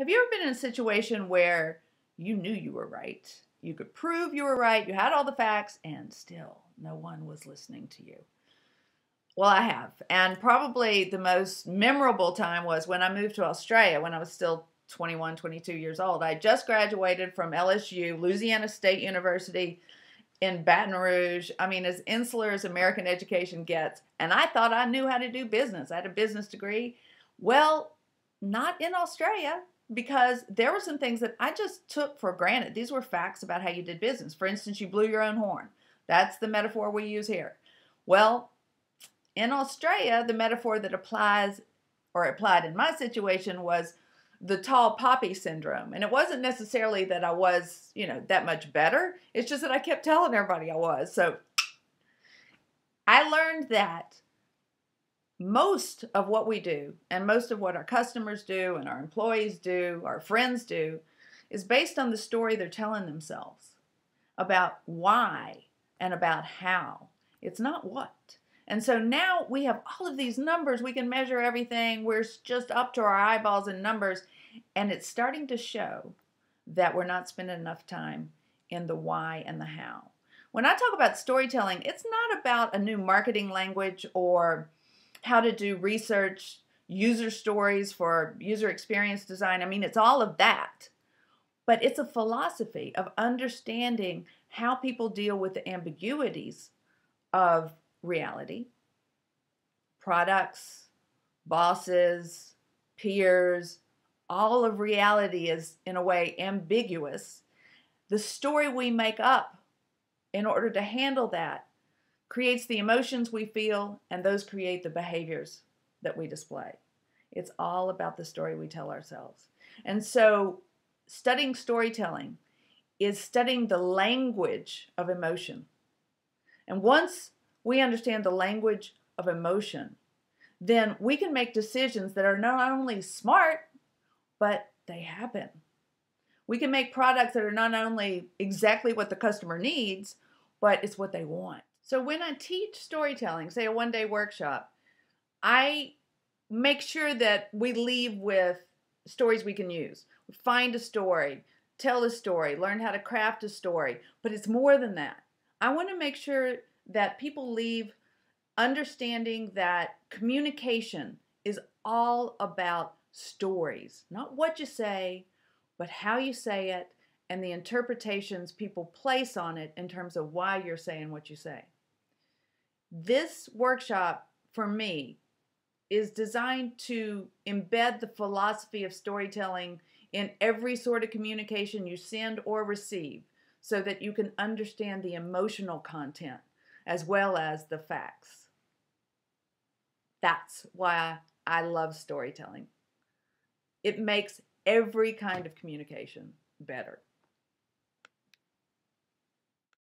Have you ever been in a situation where you knew you were right? You could prove you were right, you had all the facts, and still no one was listening to you? Well, I have. And probably the most memorable time was when I moved to Australia when I was still 21, 22 years old. I just graduated from LSU, Louisiana State University in Baton Rouge. I mean, as insular as American education gets. And I thought I knew how to do business. I had a business degree. Well, not in Australia, because there were some things that I just took for granted. These were facts about how you did business. For instance, you blew your own horn. That's the metaphor we use here. Well, in Australia, the metaphor that applies, or applied in my situation, was the tall poppy syndrome. And it wasn't necessarily that I was, that much better. It's just that I kept telling everybody I was. So I learned that most of what we do, and most of what our customers do, and our employees do, our friends do, is based on the story they're telling themselves about why and about how. It's not what. And so now we have all of these numbers. We can measure everything. We're just up to our eyeballs in numbers. And it's starting to show that we're not spending enough time in the why and the how. When I talk about storytelling, it's not about a new marketing language or how to do research, user stories for user experience design. I mean, it's all of that. But it's a philosophy of understanding how people deal with the ambiguities of reality, products, bosses, peers. All of reality is, in a way, ambiguous. The story we make up in order to handle that creates the emotions we feel, and those create the behaviors that we display. It's all about the story we tell ourselves. And so studying storytelling is studying the language of emotion. And once we understand the language of emotion, then we can make decisions that are not only smart, but they happen. We can make products that are not only exactly what the customer needs, but it's what they want. So when I teach storytelling, say a one-day workshop, I make sure that we leave with stories we can use. Find a story, tell a story, learn how to craft a story, but it's more than that. I want to make sure that people leave understanding that communication is all about stories, not what you say, but how you say it and the interpretations people place on it in terms of why you're saying what you say. This workshop, for me, is designed to embed the philosophy of storytelling in every sort of communication you send or receive so that you can understand the emotional content as well as the facts. That's why I love storytelling. It makes every kind of communication better.